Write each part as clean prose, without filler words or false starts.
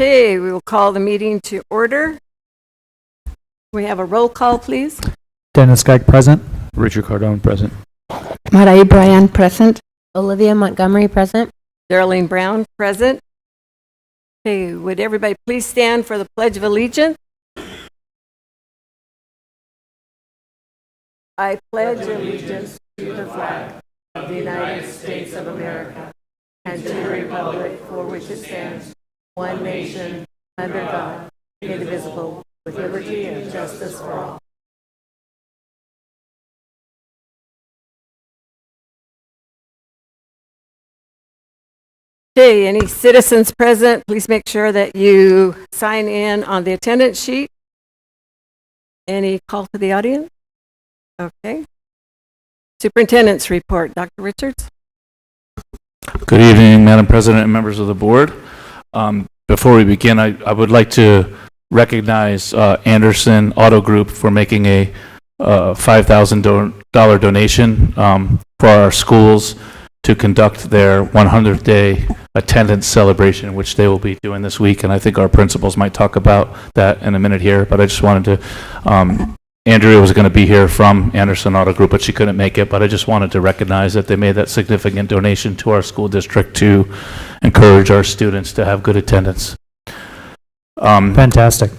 Okay, we will call the meeting to order. We have a roll call, please. Dennis Geig present. Richard Cardone present. Marai Bryan present. Olivia Montgomery present. Darlene Brown present. Okay, would everybody please stand for the Pledge of Allegiance? I pledge allegiance to the flag of the United States of America and to the republic for which it stands, one nation, under God, indivisible, with liberty and justice for all. Okay, any citizens present, please make sure that you sign in on the attendance sheet. Any call to the audience? Okay. Superintendent's report, Dr. Richards. Good evening, Madam President and members of the board. Before we begin, I would like to recognize Anderson Auto Group for making a $5,000 donation for our schools to conduct their 100th day attendance celebration, which they will be doing this week. And I think our principals might talk about that in a minute here, but I just wanted to, Andrea was going to be here from Anderson Auto Group, but she couldn't make it. But I just wanted to recognize that they made that significant donation to our school district to encourage our students to have good attendance. Fantastic.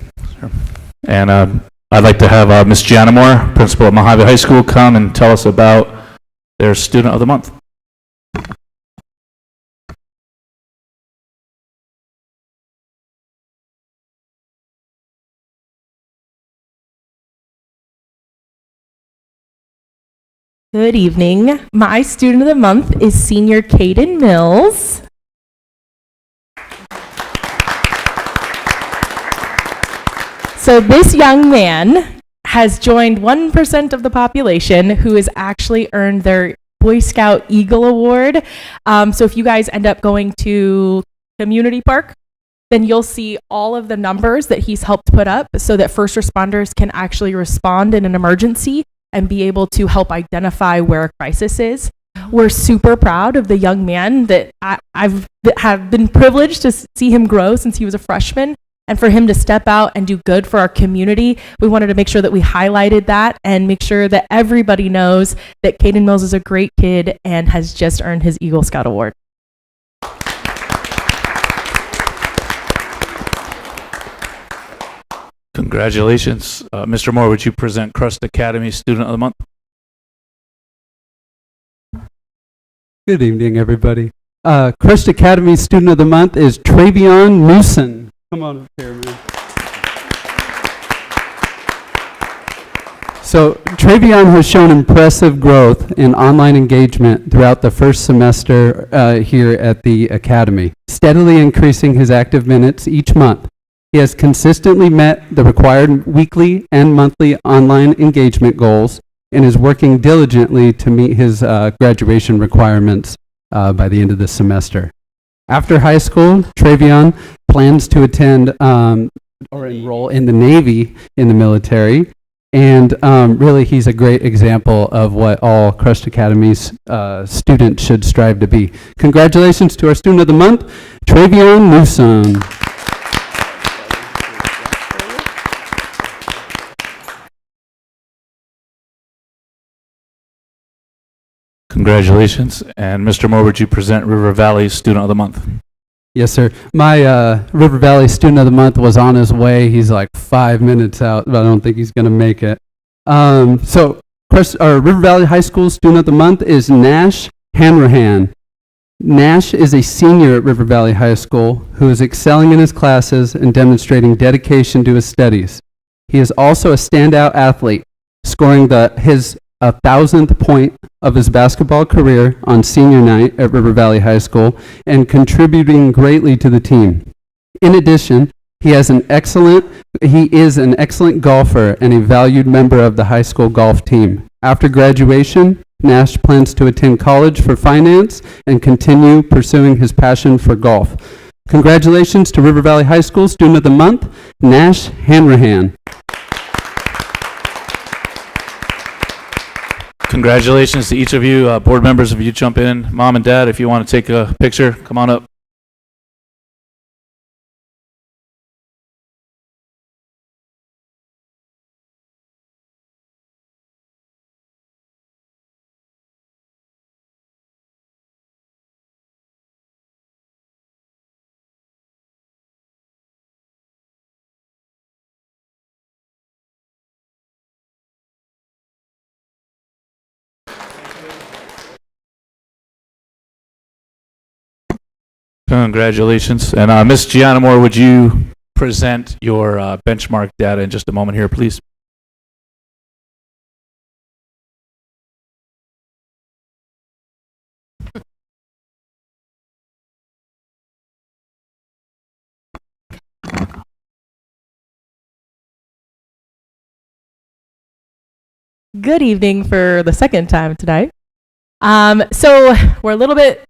And I'd like to have Ms. Janamore, principal at Mojave High School, come and tell us about their Student of the Month. Good evening. My student of the month is senior Caden Mills. So this young man has joined 1% of the population who has actually earned their Boy Scout Eagle Award. So if you guys end up going to Community Park, then you'll see all of the numbers that he's helped put up so that first responders can actually respond in an emergency and be able to help identify where a crisis is. We're super proud of the young man that I've been privileged to see him grow since he was a freshman, and for him to step out and do good for our community. We wanted to make sure that we highlighted that and make sure that everybody knows that Caden Mills is a great kid and has just earned his Eagle Scout Award. Congratulations. Mr. Moore, would you present CRUHSD Academy Student of the Month? Good evening, everybody. CRUHSD Academy Student of the Month is Travion Newson. Come on up here, man. So Travion has shown impressive growth in online engagement throughout the first semester here at the Academy, steadily increasing his active minutes each month. He has consistently met the required weekly and monthly online engagement goals and is working diligently to meet his graduation requirements by the end of this semester. After high school, Travion plans to attend or enroll in the Navy in the military. And really, he's a great example of what all CRUHSD Academy's students should strive to be. Congratulations to our Student of the Month, Travion Newsom. Congratulations. And Mr. Moore, would you present River Valley Student of the Month? Yes, sir. My River Valley Student of the Month was on his way. He's like 5 minutes out, but I don't think he's going to make it. So our River Valley High School Student of the Month is Nash Hanrahan. Nash is a senior at River Valley High School who is excelling in his classes and demonstrating dedication to his studies. He is also a standout athlete, scoring his 1,000th point of his basketball career on senior night at River Valley High School and contributing greatly to the team. In addition, he is an excellent golfer and a valued member of the high school golf team. After graduation, Nash plans to attend college for finance and continue pursuing his passion for golf. Congratulations to River Valley High School Student of the Month, Nash Hanrahan. Congratulations to each of you. Board members, if you jump in. Mom and Dad, if you want to take a picture, come on up. Congratulations. And Ms. Gianna Moore, would you present your benchmark data in just a moment here, please? Good evening for the second time tonight. So we're a little bit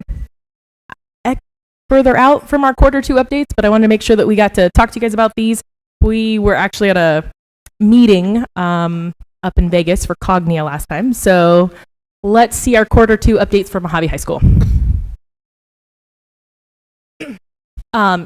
further out from our quarter two updates, but I wanted to make sure that we got to talk to you guys about these. We were actually at a meeting up in Vegas for Cognia last time. So let's see our quarter two updates for Mojave High School.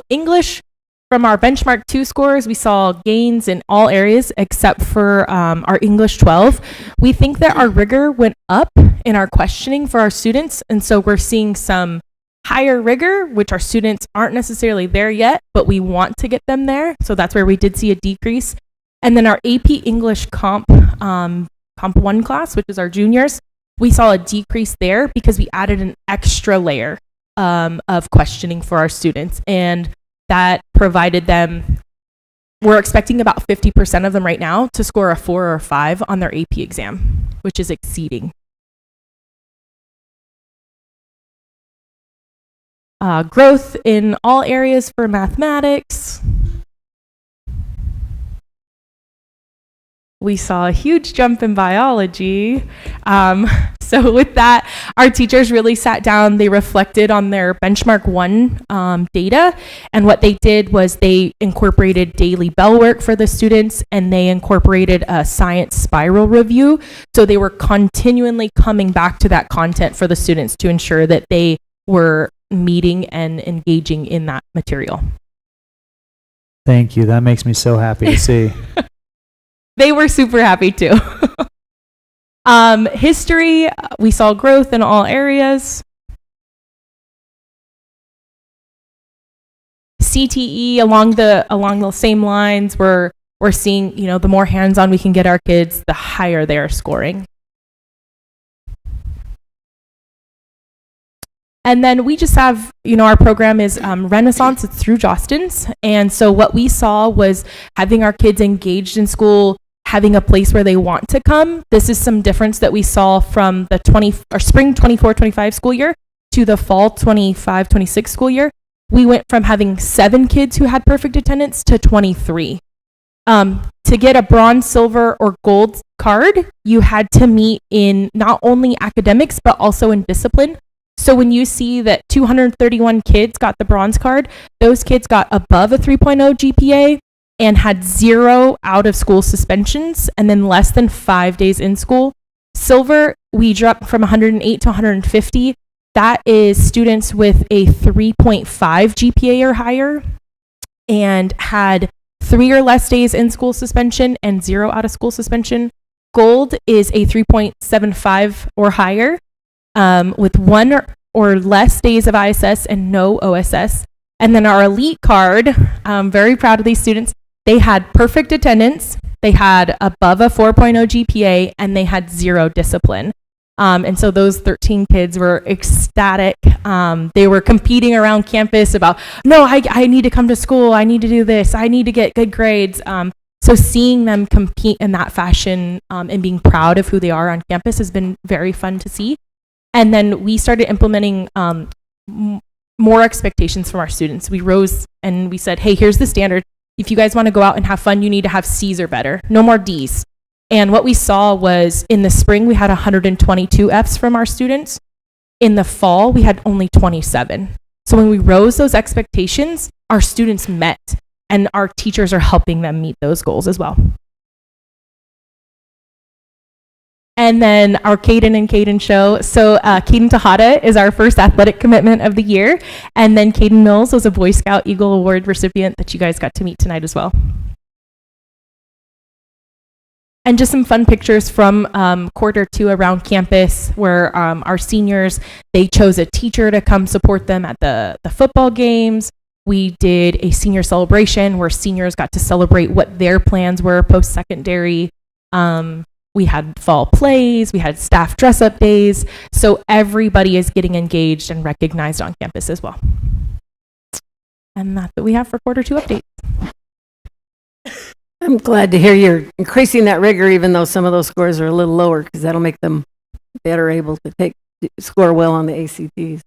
English, from our benchmark 2 scores, we saw gains in all areas except for our English 12. We think that our rigor went up in our questioning for our students, and so we're seeing some higher rigor, which our students aren't necessarily there yet, but we want to get them there. So that's where we did see a decrease. And then our AP English Comp 1 class, which is our juniors, we saw a decrease there because we added an extra layer of questioning for our students. And that provided them, we're expecting about 50% of them right now to score a 4 or 5 on their AP exam, which is exceeding. Growth in all areas for mathematics. We saw a huge jump in biology. So with that, our teachers really sat down, they reflected on their benchmark 1 data, and what they did was they incorporated daily bell work for the students, and they incorporated a science spiral review. So they were continually coming back to that content for the students to ensure that they were meeting and engaging in that material. Thank you. That makes me so happy to see. They were super happy too. History, we saw growth in all areas. CTE, along the same lines, we're seeing, the more hands-on we can get our kids, the higher they are scoring. And then we just have, our program is Renaissance. It's through Jostens. And so what we saw was having our kids engaged in school, having a place where they want to come. This is some difference that we saw from the spring 24-25 school year to the fall 25-26 school year. We went from having 7 kids who had perfect attendance to 23. To get a bronze, silver, or gold card, you had to meet in not only academics, but also in discipline. So when you see that 231 kids got the bronze card, those kids got above a 3.0 GPA and had 0 out of school suspensions and then less than 5 days in school. Silver, we dropped from 108 to 150. That is students with a 3.5 GPA or higher and had 3 or less days in school suspension and 0 out of school suspension. Gold is a 3.75 or higher with 1 or less days of ISS and no OSS. And then our elite card, I'm very proud of these students. They had perfect attendance, they had above a 4.0 GPA, and they had 0 discipline. And so those 13 kids were ecstatic. They were competing around campus about, no, I need to come to school, I need to do this, I need to get good grades. So seeing them compete in that fashion and being proud of who they are on campus has been very fun to see. And then we started implementing more expectations from our students. We rose and we said, hey, here's the standard. If you guys want to go out and have fun, you need to have C's or better. No more D's. And what we saw was in the spring, we had 122 F's from our students. In the fall, we had only 27. So when we rose those expectations, our students met, and our teachers are helping them meet those goals as well. And then our Caden and Caden show. So Caden Tejada is our first athletic commitment of the year. And then Caden Mills was a Boy Scout Eagle Award recipient that you guys got to meet tonight as well. And just some fun pictures from quarter 2 around campus where our seniors, they chose a teacher to come support them at the football games. We did a senior celebration where seniors got to celebrate what their plans were post-secondary. We had fall plays, we had staff dress-up days, so everybody is getting engaged and recognized on campus as well. And that's what we have for quarter 2 update. I'm glad to hear you're increasing that rigor, even though some of those scores are a little lower, because that'll make them better able to score well on the ACTs.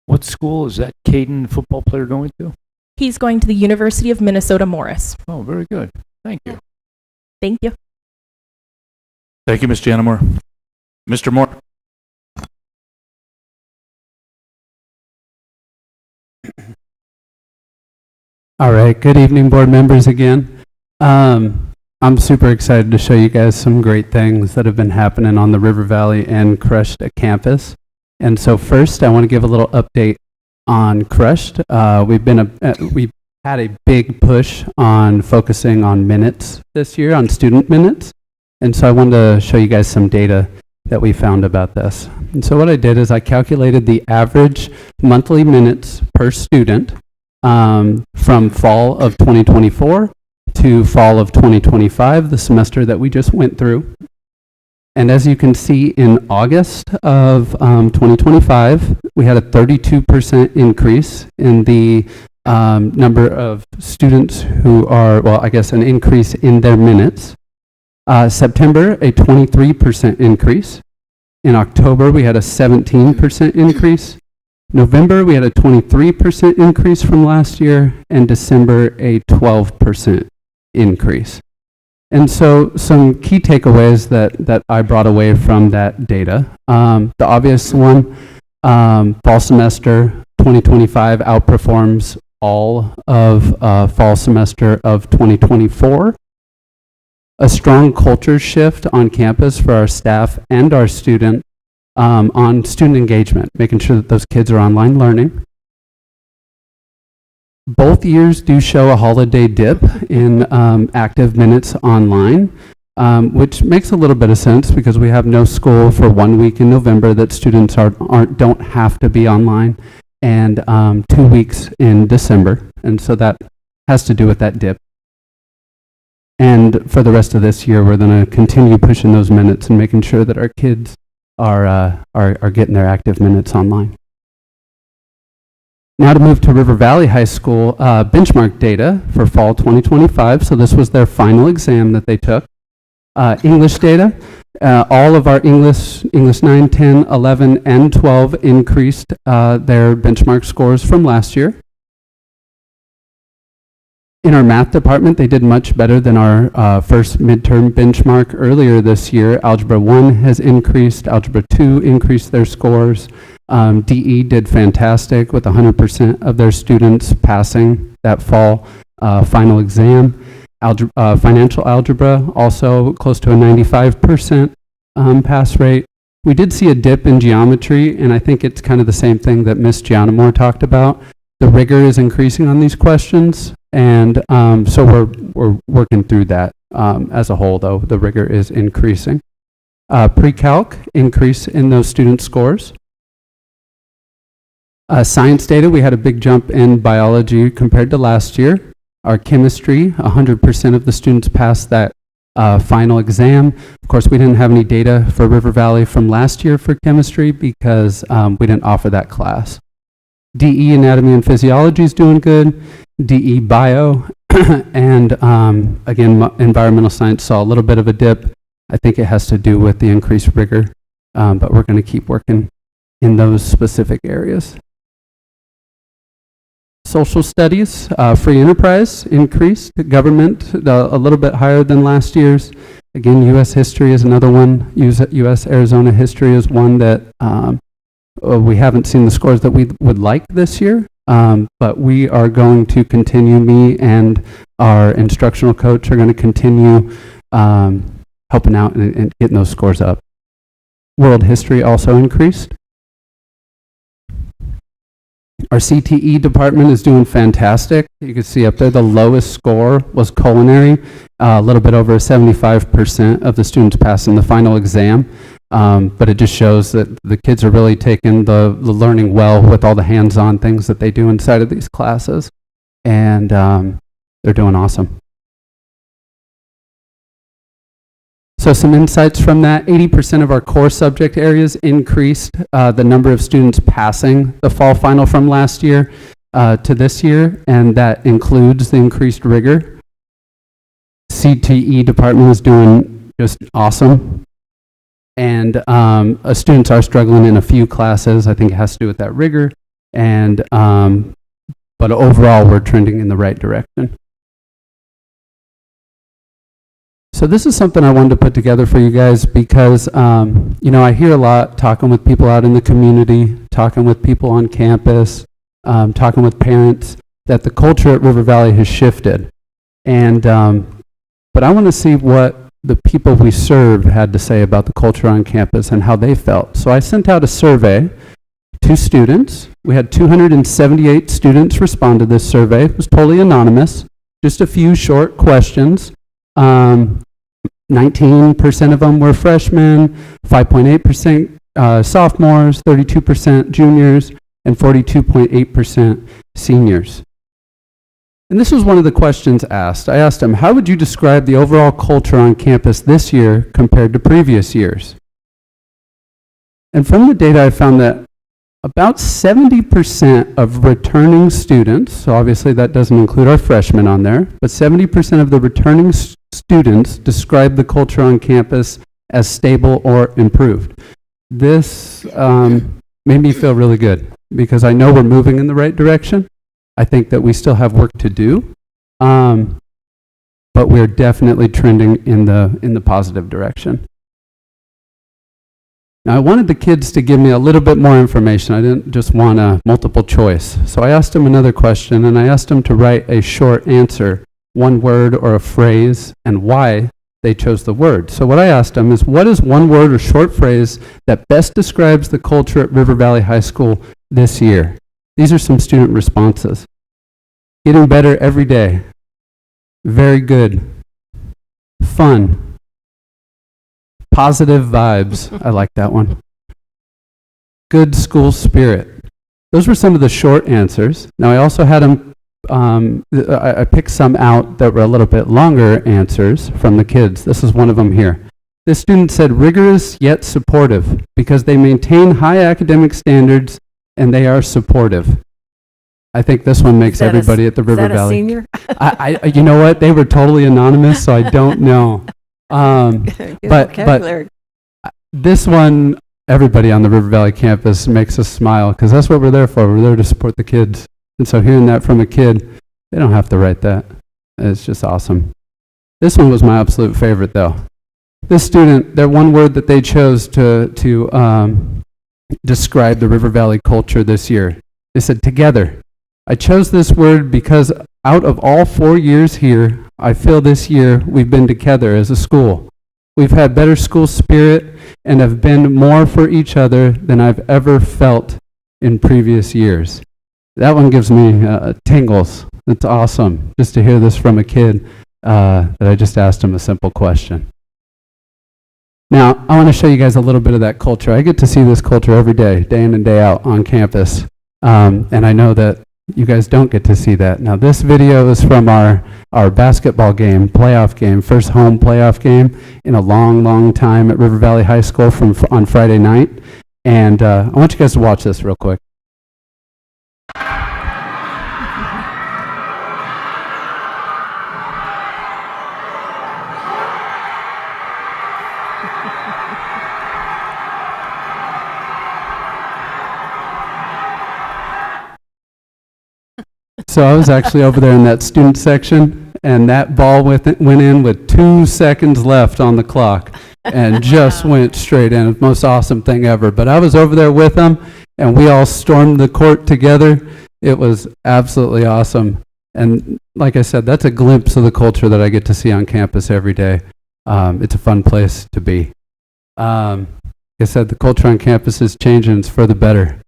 What school is that Caden football player going to? He's going to the University of Minnesota Morris. Oh, very good. Thank you. Thank you. Thank you, Ms. Janamore. Mr. Moore. All right, good evening, board members again. I'm super excited to show you guys some great things that have been happening on the River Valley and CRUHSD campus. And so first, I want to give a little update on CRUHSD. We've had a big push on focusing on minutes this year, on student minutes. And so I wanted to show you guys some data that we found about this. And so what I did is I calculated the average monthly minutes per student from fall of 2024 to fall of 2025, the semester that we just went through. And as you can see, in August of 2025, we had a 32% increase in the number of students who are, well, I guess an increase in their minutes. September, a 23% increase. In October, we had a 17% increase. November, we had a 23% increase from last year, and December, a 12% increase. And so some key takeaways that I brought away from that data. The obvious one, fall semester 2025 outperforms all of fall semester of 2024. A strong culture shift on campus for our staff and our students on student engagement, making sure that those kids are online learning. Both years do show a holiday dip in active minutes online, which makes a little bit of sense because we have no school for 1 week in November that students don't have to be online, and 2 weeks in December. And so that has to do with that dip. And for the rest of this year, we're going to continue pushing those minutes and making sure that our kids are getting their active minutes online. Now to move to River Valley High School benchmark data for fall 2025. So this was their final exam that they took. English data, all of our English 9, 10, 11, and 12 increased their benchmark scores from last year. In our math department, they did much better than our first midterm benchmark earlier this year. Algebra 1 has increased, Algebra 2 increased their scores. DE did fantastic with 100% of their students passing that fall final exam. Financial algebra also close to a 95% pass rate. We did see a dip in geometry, and I think it's kind of the same thing that Ms. Gianamore talked about. The rigor is increasing on these questions, and so we're working through that as a whole, though. The rigor is increasing. Pre-calc, increase in those student scores. Science data, we had a big jump in biology compared to last year. Our chemistry, 100% of the students passed that final exam. Of course, we didn't have any data for River Valley from last year for chemistry because we didn't offer that class. DE, anatomy and physiology is doing good. DE, bio, and again, environmental science saw a little bit of a dip. I think it has to do with the increased rigor, but we're going to keep working in those specific areas. Social studies, free enterprise increased. Government, a little bit higher than last year's. Again, U.S. history is another one. U.S. Arizona history is one that we haven't seen the scores that we would like this year, but we are going to continue, me and our instructional coach are going to continue helping out and getting those scores up. World history also increased. Our CTE department is doing fantastic. You can see up there the lowest score was culinary, a little bit over 75% of the students passing the final exam. But it just shows that the kids are really taking the learning well with all the hands-on things that they do inside of these classes. And they're doing awesome. So some insights from that: 80% of our core subject areas increased the number of students passing the fall final from last year to this year, and that includes the increased rigor. CTE department is doing just awesome. And students are struggling in a few classes. I think it has to do with that rigor. And but overall, we're trending in the right direction. So this is something I wanted to put together for you guys because, you know, I hear a lot talking with people out in the community, talking with people on campus, talking with parents, that the culture at River Valley has shifted. And, but I want to see what the people we serve had to say about the culture on campus and how they felt. So I sent out a survey to students. We had 278 students respond to this survey. It was totally anonymous, just a few short questions. 19% of them were freshmen, 5.8% sophomores, 32% juniors, and 42.8% seniors. And this was one of the questions asked. I asked them, how would you describe the overall culture on campus this year compared to previous years? And from the data, I found that about 70% of returning students, so obviously that doesn't include our freshmen on there, but 70% of the returning students describe the culture on campus as stable or improved. This made me feel really good because I know we're moving in the right direction. I think that we still have work to do, but we're definitely trending in the positive direction. Now, I wanted the kids to give me a little bit more information. I didn't just want a multiple choice. So I asked them another question, and I asked them to write a short answer, one word or a phrase, and why they chose the word. So what I asked them is, what is one word or short phrase that best describes the culture at River Valley High School this year? These are some student responses. Getting better every day. Very good. Fun. Positive vibes. I like that one. Good school spirit. Those were some of the short answers. Now I also had them, I picked some out that were a little bit longer answers from the kids. This is one of them here. This student said rigorous yet supportive because they maintain high academic standards and they are supportive. I think this one makes everybody at the River Valley. Is that a senior? You know what? They were totally anonymous, so I don't know. But this one, everybody on the River Valley campus makes us smile because that's what we're there for. We're there to support the kids. And so hearing that from a kid, they don't have to write that. It's just awesome. This one was my absolute favorite, though. This student, their one word that they chose to describe the River Valley culture this year, they said together. I chose this word because out of all 4 years here, I feel this year we've been together as a school. We've had better school spirit and have been more for each other than I've ever felt in previous years. That one gives me tingles. It's awesome just to hear this from a kid that I just asked him a simple question. Now, I want to show you guys a little bit of that culture. I get to see this culture every day, day in and day out on campus. And I know that you guys don't get to see that. Now, this video is from our basketball game, playoff game, first home playoff game in a long, long time at River Valley High School on Friday night. And I want you guys to watch this real quick. So I was actually over there in that student section, and that ball went in with 2 seconds left on the clock, and just went straight in. It was the most awesome thing ever. But I was over there with them, and we all stormed the court together. It was absolutely awesome. And like I said, that's a glimpse of the culture that I get to see on campus every day. It's a fun place to be. Like I said, the culture on campus is changing. It's for the better.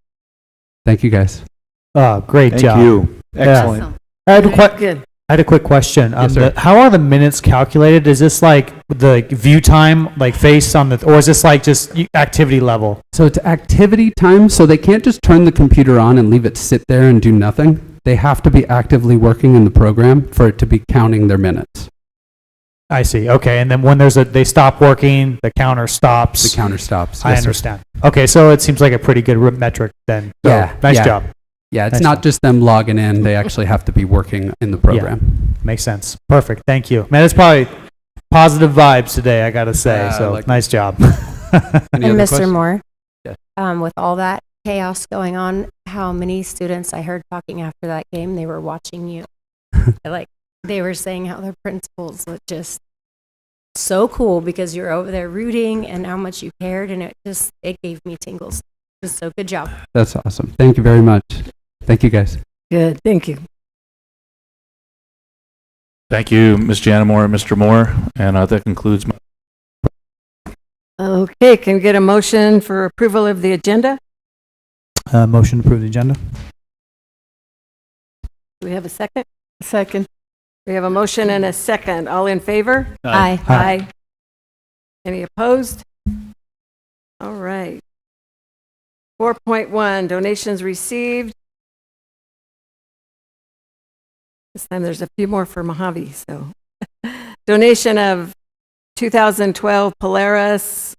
Thank you, guys. Great job. Thank you. Excellent. Awesome. I Good. had a quick question. Yes, sir. How are the minutes calculated? Is this like the view time, like face on the, or is this like just activity level? So it's activity time, so they can't just turn the computer on and leave it sit there and do nothing. They have to be actively working in the program for it to be counting their minutes. I see. Okay. And then when they stop working, the counter stops. The counter stops. I Yes, sir. understand. Okay. So it seems like a pretty good metric then. So, Yeah, Nice yeah. job. Yeah, it's Nice not job. just them logging in. They actually have to be working in the program. Makes sense. Perfect. Thank you. Man, it's probably positive vibes today, I got to say. Yeah, I So like it. nice job. Any And other Mr. questions? Moore, Yes. with all that chaos going on, how many students I heard talking after that game, they were watching you. They were saying how their principals looked just so cool because you're over there rooting and how much you cared, and it gave me tingles. Just so good job. That's awesome. Thank you very much. Thank you, guys. Good, thank you. Thank you, Ms. Janamore and Mr. Moore, and that concludes my. Okay, can we get a motion for approval of the agenda? Motion to approve the agenda. Do we have a second? Second. We have a motion and a second. All in favor? Aye. Aye. Any opposed? All right. 4.1, donations received. This time there's a few more for Mojave, so. Donation of 2012 Polaris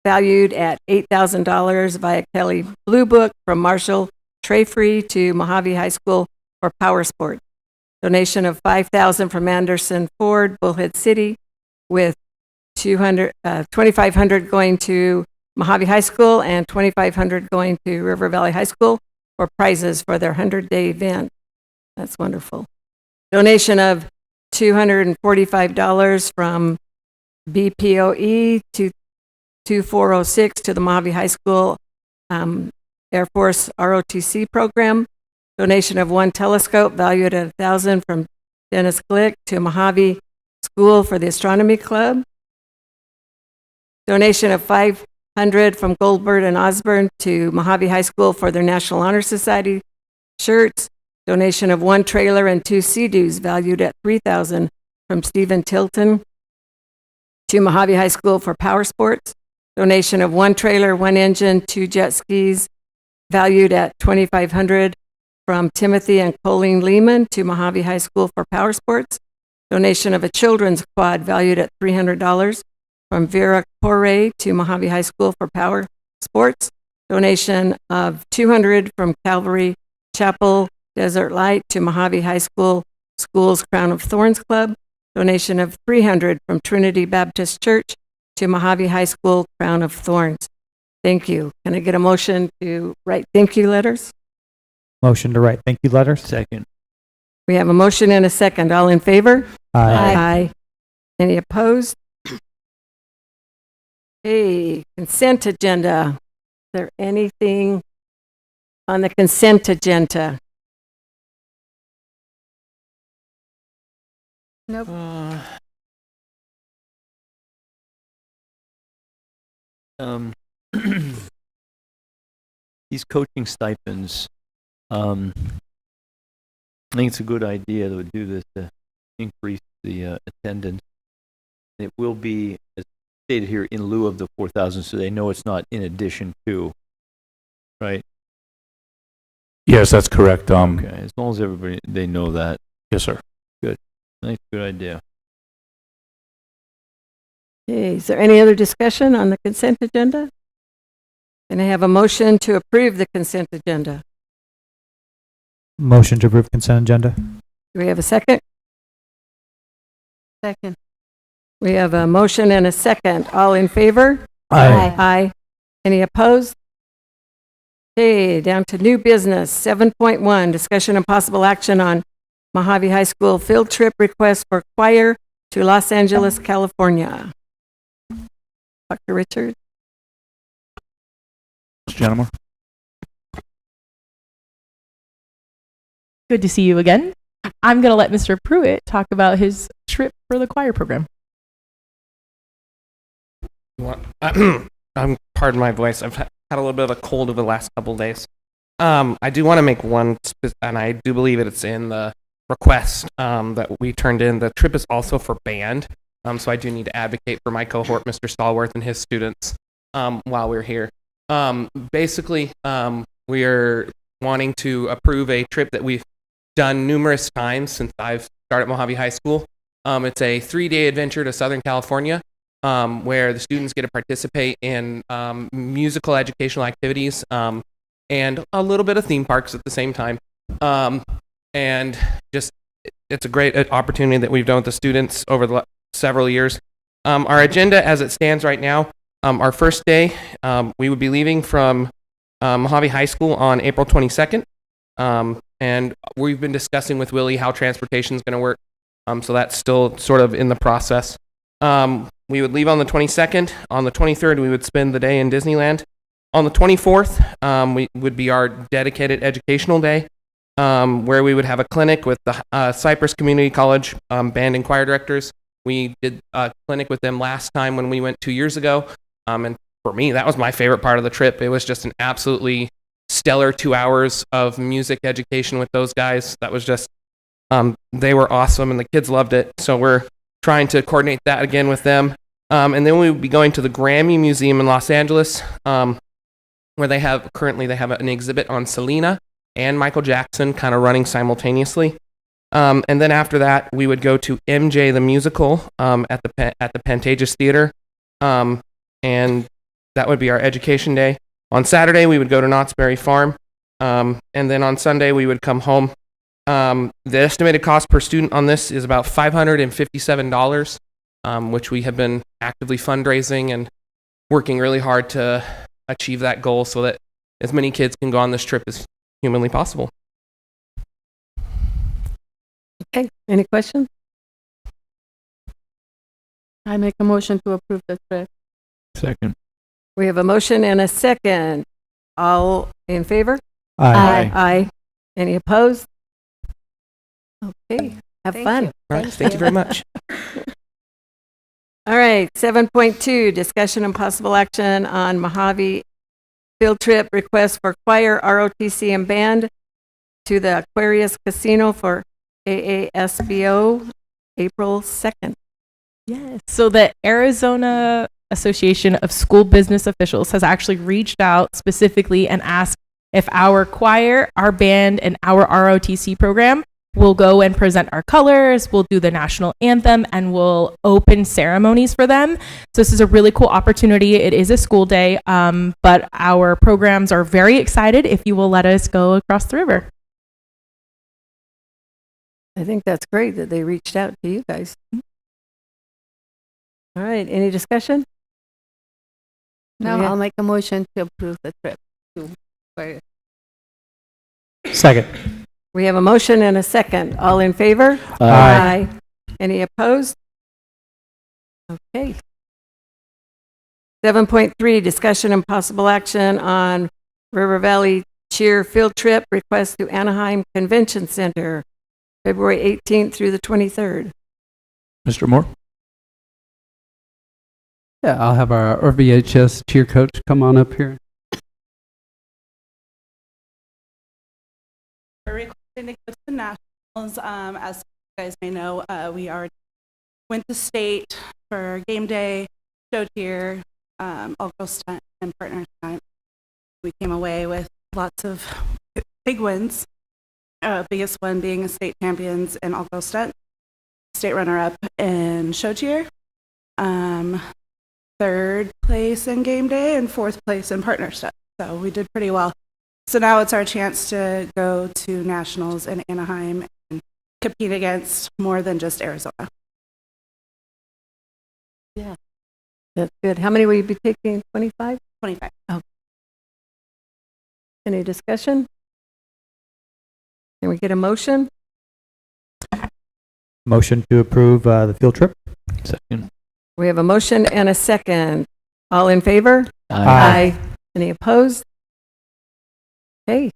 valued at $8,000 via Kelly Blue Book from Marshall Treyfree to Mojave High School for Power Sport. Donation of $5,000 from Anderson Ford, Bullhead City, with $2,500 going to Mojave High School and $2,500 going to River Valley High School for prizes for their 100-day event. That's wonderful. Donation of $245 from BPOE to 2406 to the Mojave High School Air Force ROTC program. Donation of 1 telescope valued at $1,000 from Dennis Glick to Mojave School for the Astronomy Club. Donation of $500 from Goldberg and Osborne to Mojave High School for their National Honor Society shirts. Donation of 1 trailer and 2 Sea-Doos valued at $3,000 from Stephen Tilton to Mojave High School for Power Sports. Donation of 1 trailer, 1 engine, 2 jet skis valued at $2,500 from Timothy and Colleen Lehman to Mojave High School for Power Sports. Donation of a children's quad valued at $300 from Vera Corre to Mojave High School for Power Sports. Donation of $200 from Calvary Chapel Desert Light to Mojave High School Schools Crown of Thorns Club. Donation of $300 from Trinity Baptist Church to Mojave High School Crown of Thorns. Thank you. Can I get a motion to write thank you letters? Motion to write thank you letters. Second. We have a motion and a second. All in favor? Aye. Aye. Any opposed? Okay, consent agenda. Is there anything on the consent agenda? Nope. These coaching stipends, I think it's a good idea to do this to increase the attendance. It will be, as stated here, in lieu of the 4,000, so they know it's not in addition to, right? Yes, that's correct. Okay, as long as they know that. Yes, sir. I think it's a good idea. Okay, is there any other discussion on the consent agenda? Can I have a motion to approve the consent agenda? Motion to approve consent agenda. Do we have a second? Second. We have a motion and a second. All in favor? Aye. Aye. Any opposed? Okay, down to new business. 7.1, discussion and possible action on Mojave High School field trip request for choir to Los Angeles, California. Dr. Richard? Ms. Janamore? Good to see you again. I'm going to let Mr. Pruitt talk about his trip for the choir program. Pardon my voice. I've had a little bit of a cold over the last couple of days. I do want to make one, and I do believe it's in the request that we turned in. The trip is also for band, so I do need to advocate for my cohort, Mr. Stallworth, and his students while we're here. Basically, we are wanting to approve a trip that we've done numerous times since I've started Mojave High School. It's a 3-day adventure to Southern California, where the students get to participate in musical educational activities and a little bit of theme parks at the same time. And just, it's a great opportunity that we've done with the students over the several years. Our agenda as it stands right now, our first day, we would be leaving from Mojave High School on April 22nd. And we've been discussing with Willie how transportation is going to work. So that's still sort of in the process. We would leave on the 22nd. On the 23rd, we would spend the day in Disneyland. On the 24th, we would be our dedicated educational day, where we would have a clinic with the Cypress Community College band and choir directors. We did a clinic with them last time when we went 2 years ago. And for me, that was my favorite part of the trip. It was just an absolutely stellar 2 hours of music education with those guys. That was just, they were awesome and the kids loved it. So we're trying to coordinate that again with them. And then we will be going to the Grammy Museum in Los Angeles, where they have an exhibit on Selena and Michael Jackson kind of running simultaneously. And then after that, we would go to MJ the Musical at the Pantages Theater. And that would be our education day. On Saturday, we would go to Knott's Berry Farm. And then on Sunday, we would come home. The estimated cost per student on this is about $557, which we have been actively fundraising and working really hard to achieve that goal so that as many kids can go on this trip as humanly possible. Okay, any questions? I make a motion to approve the trip. Second. We have a motion and a second. All in favor? Aye. Aye. Any opposed? Okay, have fun. you. All right, thank you very much. All right, 7.2, discussion and possible action on Mojave field trip request for choir, ROTC, and band to the Aquarius Casino for AASBO, April 2nd. Yes. So the Arizona Association of School Business Officials has actually reached out specifically and asked if our choir, our band, and our ROTC program will go and present our colors, we'll do the national anthem, and we'll open ceremonies for them. So this is a really cool opportunity. It is a school day, but our programs are very excited if you will let us go across the river. I think that's great that they reached out to you guys. All right, any discussion? Now Yeah. I'll make a motion to approve the trip to Aquarius. Second. We have a motion and a second. All in favor? Aye. Any opposed? Okay. 7.3, discussion and possible action on River Valley Cheer Field Trip request to Anaheim Convention Center, February 18th through the 23rd. Mr. Moore? Yeah, I'll have our RVHS cheer coach come on up here. We're requesting to go to the nationals. As you guys may know, we already went to state for game day, show tier, all-girl stunt, and partner stunt. We came away with lots of big wins. Biggest one being a state champions in all-girl stunt, state runner-up in show tier, third place in game day, and fourth place in partner stunt. So we did pretty well. So now it's our chance to go to nationals in Anaheim and compete against more than just Arizona. Yeah, that's good. How many will you be taking? 25? 25. Any discussion? Can we get a motion? Motion to approve the field trip. Second. We have a motion and a second. All in favor? Aye. Any opposed? Okay,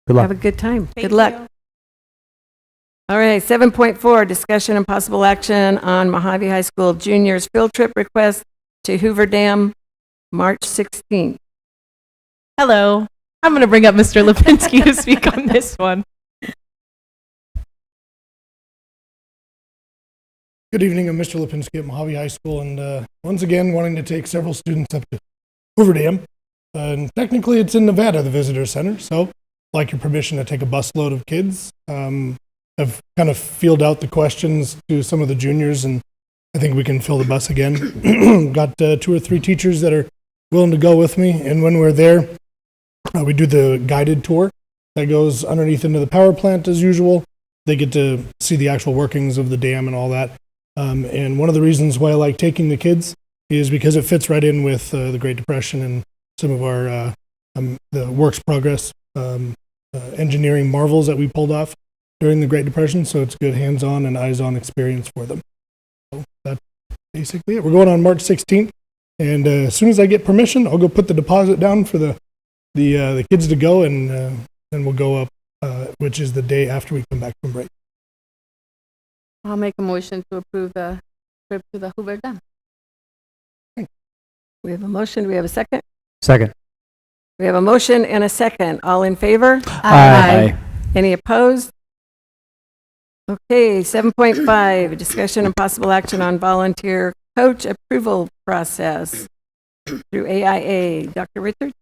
Good luck. have a good time. Thank Good luck. you. All right, 7.4, discussion and possible action on Mojave High School juniors field trip request to Hoover Dam, March 16th. Hello. I'm going to bring up Mr. Lipinski to speak on this one. Good evening, I'm Mr. Lipinski at Mojave High School, and once again, wanting to take several students up to Hoover Dam. And technically, it's in Nevada, the visitor center, so I'd like your permission to take a busload of kids. I've kind of filled out the questions to some of the juniors, and I think we can fill the bus again. Got 2 or 3 teachers that are willing to go with me, and when we're there, we do the guided tour that goes underneath into the power plant as usual. They get to see the actual workings of the dam and all that. And one of the reasons why I like taking the kids is because it fits right in with the Great Depression and some of our the works progress engineering marvels that we pulled off during the Great Depression. So it's good hands-on and eyes-on experience for them. So that's basically it. We're going on March 16th, and as soon as I get permission, I'll go put the deposit down for the kids to go, and then we'll go up, which is the day after we come back from break. I'll make a motion to approve the trip to the Hoover Dam. We have a motion. Do we have a second? Second. We have a motion and a second. All in favor? Aye. Any opposed? Okay, 7.5, discussion and possible action on volunteer coach approval process through AIA. Dr. Richard?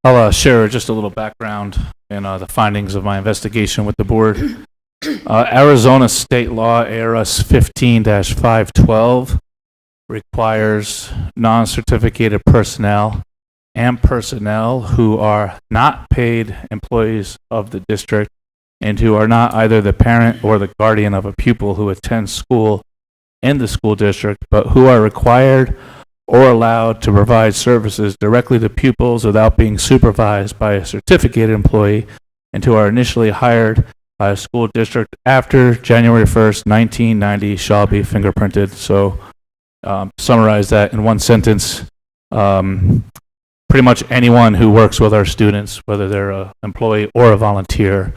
I'll share just a little background and the findings of my investigation with the board. Arizona state law, ARS 15-512, requires non-certificated personnel and personnel who are not paid employees of the district and who are not either the parent or the guardian of a pupil who attends school in the school district, but who are required or allowed to provide services directly to pupils without being supervised by a certificated employee, and who are initially hired by a school district after January 1st, 1990, shall be fingerprinted. So summarize that in one sentence. Pretty much anyone who works with our students, whether they're an employee or a volunteer,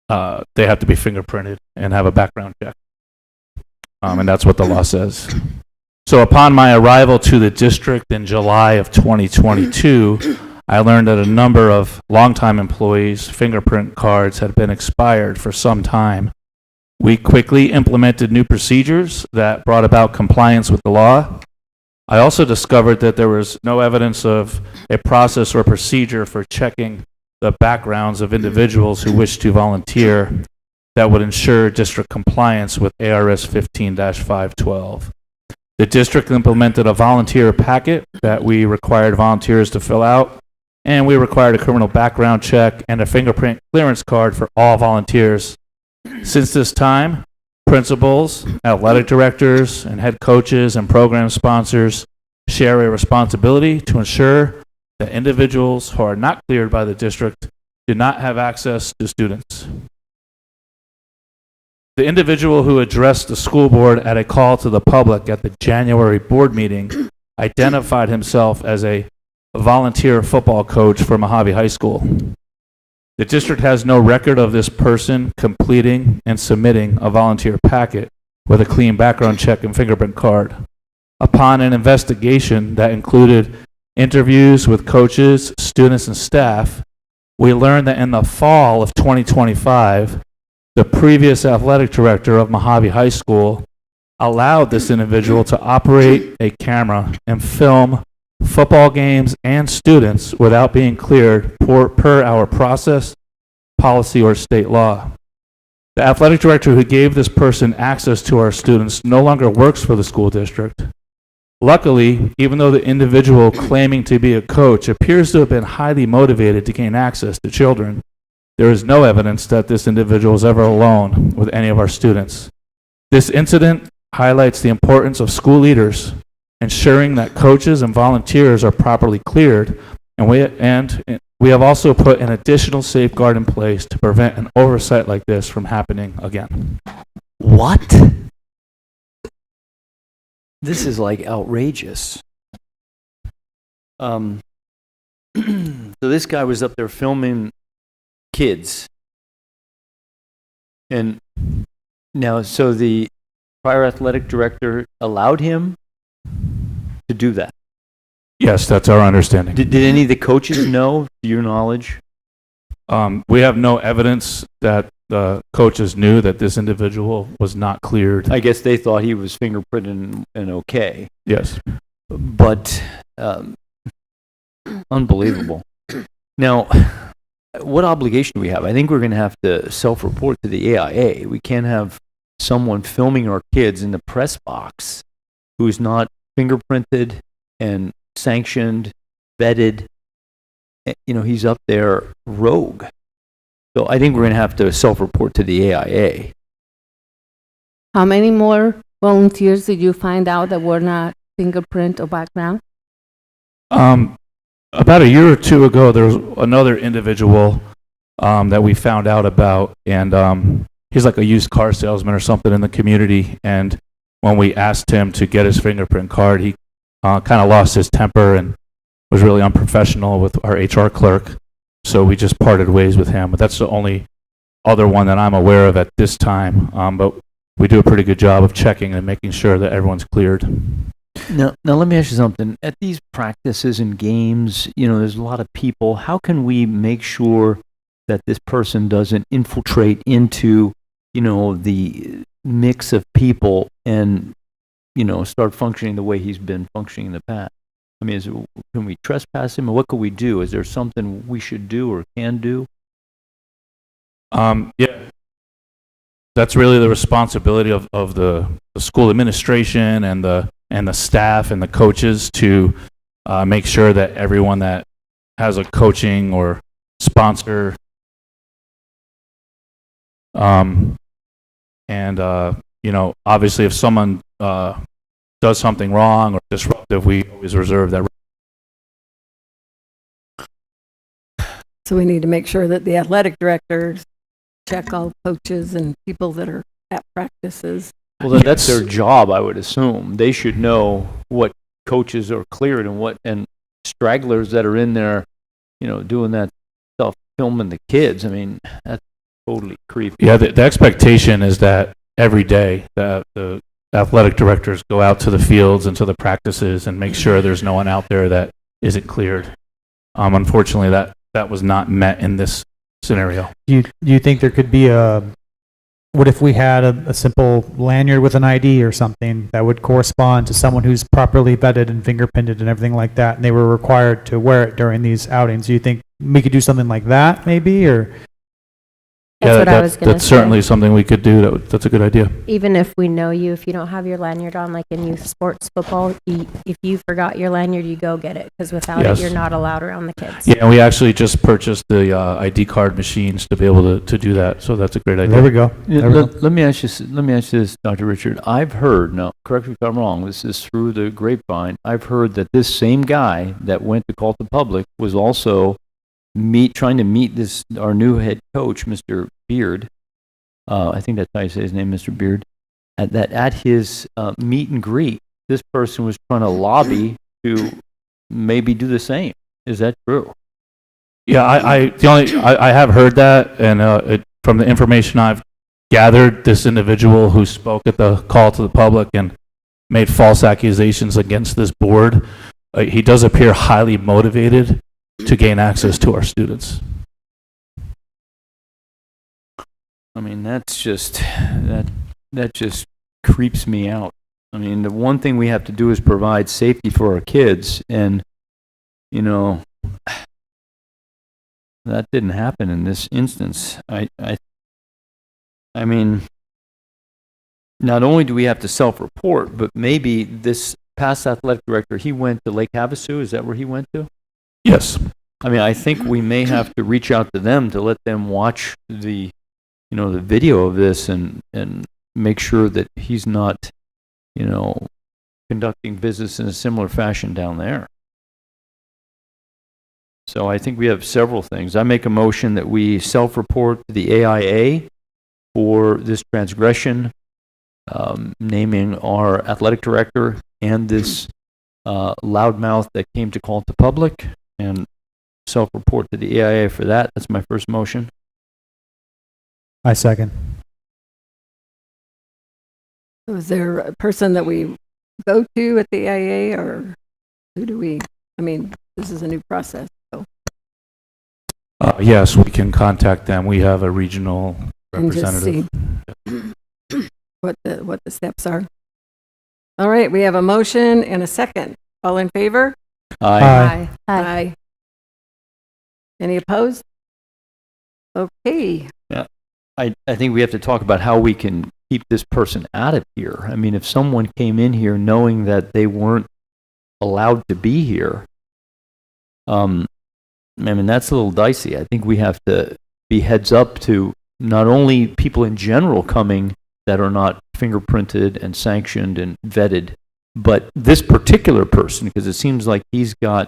they have to be fingerprinted and have a background check. And that's what the law says. So upon my arrival to the district in July of 2022, I learned that a number of longtime employees' fingerprint cards had been expired for some time. We quickly implemented new procedures that brought about compliance with the law. I also discovered that there was no evidence of a process or procedure for checking the backgrounds of individuals who wished to volunteer that would ensure district compliance with ARS 15-512. The district implemented a volunteer packet that we required volunteers to fill out, and we required a criminal background check and a fingerprint clearance card for all volunteers. Since this time, principals, athletic directors, and head coaches and program sponsors share a responsibility to ensure that individuals who are not cleared by the district do not have access to students. The individual who addressed the school board at a call to the public at the January board meeting identified himself as a volunteer football coach for Mojave High School. The district has no record of this person completing and submitting a volunteer packet with a clean background check and fingerprint card. Upon an investigation that included interviews with coaches, students, and staff, we learned that in the fall of 2025, the previous athletic director of Mojave High School allowed this individual to operate a camera and film football games and students without being cleared per our process, policy, or state law. The athletic director who gave this person access to our students no longer works for the school district. Luckily, even though the individual claiming to be a coach appears to have been highly motivated to gain access to children, there is no evidence that this individual was ever alone with any of our students. This incident highlights the importance of school leaders ensuring that coaches and volunteers are properly cleared, and we have also put an additional safeguard in place to prevent an oversight like this from happening again. What? This is like outrageous. So this guy was up there filming kids. And now, so the prior athletic director allowed him to do that? Yes, that's our understanding. Did any of the coaches know, to your knowledge? We have no evidence that the coaches knew that this individual was not cleared. I guess they thought he was fingerprinted and okay. Yes. But unbelievable. Now, what obligation do we have? I think we're going to have to self-report to the AIA. We can't have someone filming our kids in the press box who's not fingerprinted and sanctioned, vetted. He's up there rogue. So I think we're going to have to self-report to the AIA. How many more volunteers did you find out that were not fingerprint or background? About a year or two ago, there was another individual that we found out about, and he's like a used car salesman or something in the community. And when we asked him to get his fingerprint card, he kind of lost his temper and was really unprofessional with our HR clerk. So we just parted ways with him. But that's the only other one that I'm aware of at this time. But we do a pretty good job of checking and making sure that everyone's cleared. Now let me ask you something. At these practices and games, there's a lot of people. How can we make sure that this person doesn't infiltrate into, the mix of people and, start functioning the way he's been functioning in the past? I mean, can we trespass him, or what could we do? Is there something we should do or can do? Yeah. That's really the responsibility of the school administration and the staff and the coaches to make sure that everyone that has a coaching or sponsor obviously if someone does something wrong or disruptive, we always reserve that. So we need to make sure that the athletic directors check all coaches and people that are at practices. Well, that's their job, I would assume. They should know what coaches are cleared and stragglers that are in there, doing that stuff, filming the kids. I mean, that's totally creepy. Yeah, the expectation is that every day the athletic directors go out to the fields and to the practices and make sure there's no one out there that isn't cleared. Unfortunately, that was not met in this scenario. Do you think there could be what if we had a simple lanyard with an ID or something that would correspond to someone who's properly vetted and fingerprinted and everything like that, and they were required to wear it during these outings? Do you think we could do something like that maybe, or? That's what I was going to say. That's certainly something we could do. That's a good idea. Even if we know you, if you don't have your lanyard on, like in youth sports football, if you forgot your lanyard, you go get it, because without it, you're not allowed around the kids. Yeah, and we actually just purchased the ID card machines to be able to do that. So that's a great idea. There we go. Let me ask you this, Dr. Richard. I've heard, now correct me if I'm wrong, this is through the grapevine, I've heard that this same guy that went to Call to Public was also trying to meet our new head coach, Mr. Beard. I think that's how you say his name, Mr. Beard. At his meet and greet, this person was trying to lobby to maybe do the same. Is that true? Yeah, I have heard that, and from the information I've gathered, this individual who spoke at the Call to the Public and made false accusations against this board, he does appear highly motivated to gain access to our students. I mean, that's just that just creeps me out. I mean, the one thing we have to do is provide safety for our kids, and that didn't happen in this instance. I mean, not only do we have to self-report, but maybe this past athletic director, he went to Lake Havasu. Is that where he went to? Yes. I mean, I think we may have to reach out to them to let them watch the video of this and make sure that he's not, conducting business in a similar fashion down there. So I think we have several things. I make a motion that we self-report to the AIA for this transgression, naming our athletic director and this loudmouth that came to Call to Public, and self-report to the AIA for that. That's my first motion. I second. Is there a person that we go to at the AIA, or who do we, this is a new process, so. Yes, we can contact them. We have a regional representative. And just see what the steps are. All right, we have a motion and a second. All in favor? Aye. Aye. Any opposed? Okay. I think we have to talk about how we can keep this person out of here. I mean, if someone came in here knowing that they weren't allowed to be here, I mean, that's a little dicey. I think we have to be heads up to not only people in general coming that are not fingerprinted and sanctioned and vetted, but this particular person, because it seems like he's got,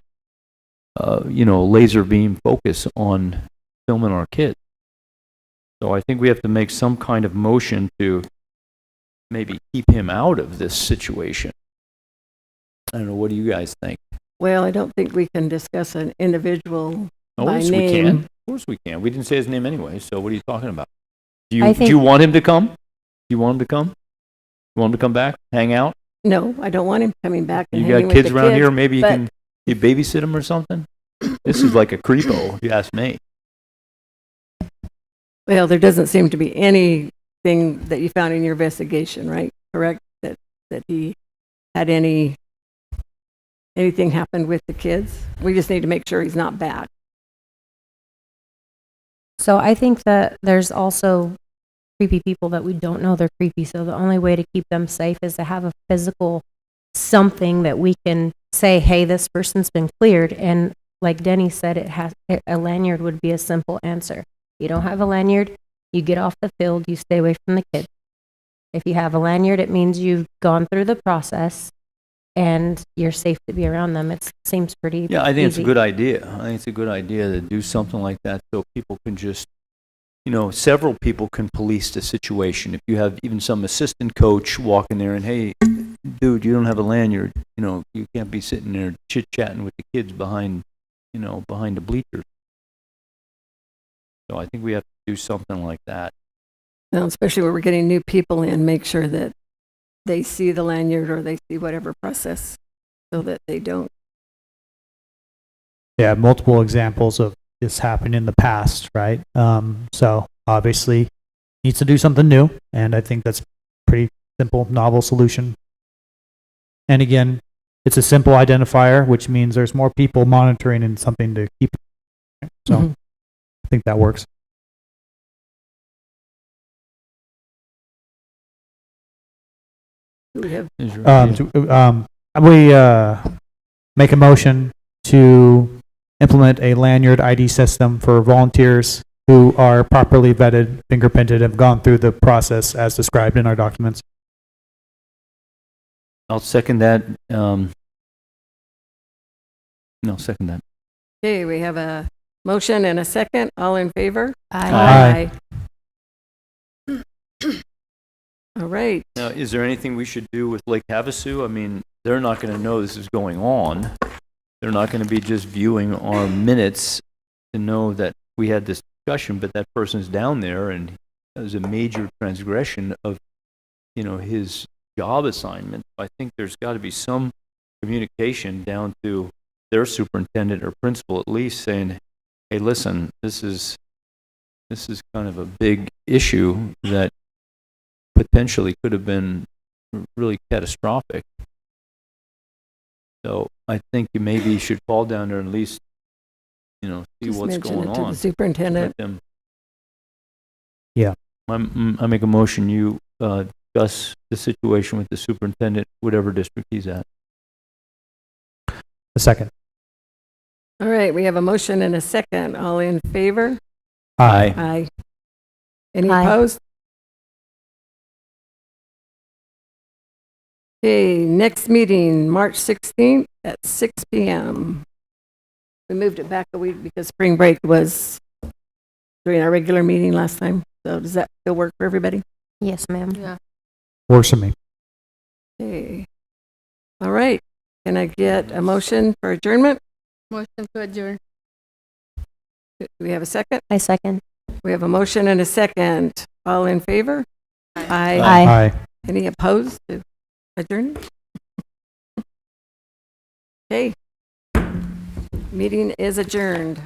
laser beam focus on filming our kids. So I think we have to make some kind of motion to maybe keep him out of this situation. I don't know. What do you guys think? Well, I don't think we can discuss an individual Of by course we name. can. Of course we can. We didn't say his name anyway, so what are you talking about? Do I you, think- do you want him to come? Do you want him to come? You want him to come back? Hang out? No, I don't want him coming back and You hanging got with kids the around kids, here? Maybe but- you babysit him or something? This is like a creepo, if you ask me. Well, there doesn't seem to be anything that you found in your investigation, right? Correct? That he had anything happened with the kids? We just need to make sure he's not back. So I think that there's also creepy people that we don't know they're creepy. So the only way to keep them safe is to have a physical something that we can say, hey, this person's been cleared. And like Denny said, a lanyard would be a simple answer. You don't have a lanyard, you get off the field, you stay away from the kids. If you have a lanyard, it means you've gone through the process and you're safe to be around them. It seems pretty Yeah, I think it's a easy. good idea. I think it's a good idea to do something like that so people can just, several people can police the situation. If you have even some assistant coach walking there and, hey, dude, you don't have a lanyard, you can't be sitting there chit-chatting with the kids behind the bleachers. So I think we have to do something like that. Now, especially when we're getting new people in, make sure that they see the lanyard or they see whatever process so that they don't. Yeah, multiple examples of this happened in the past, right? So obviously needs to do something new, and I think that's a pretty simple, novel solution. And again, it's a simple identifier, which means there's more people monitoring and something to keep. So Mhm. I think that works. We have We make a motion to implement a lanyard ID system for volunteers who are properly vetted, fingerprinted, have gone through the process as described in our documents. I'll second that. Second that. Okay, we have a motion and a second. All in favor? Aye. Aye. All right. Now, is there anything we should do with Lake Havasu? I mean, they're not going to know this is going on. They're not going to be just viewing our minutes to know that we had this discussion, but that person's down there and there's a major transgression of, his job assignment. I think there's got to be some communication down to their superintendent or principal at least saying, hey, listen, this is kind of a big issue that potentially could have been really catastrophic. So I think you maybe should call down there and at least, see Just what's mention going it to on. the superintendent. Let them- Yeah. I make a motion, you discuss the situation with the superintendent, whatever district he's at. A second. All right, we have a motion and a second. All in favor? Aye. Aye. Any Aye. opposed? Okay, next meeting, March 16th at 6 p.m. We moved it back a week because spring break was during our regular meeting last time. So does that still work for everybody? Yes, ma'am. Yeah. Works for me. Okay. All right. Can I get a motion for adjournment? Motion to adjourn. Do we have a second? I second. We have a motion and a second. All in favor? Aye. Aye. Aye. Any opposed to adjourn? Okay. Meeting is adjourned.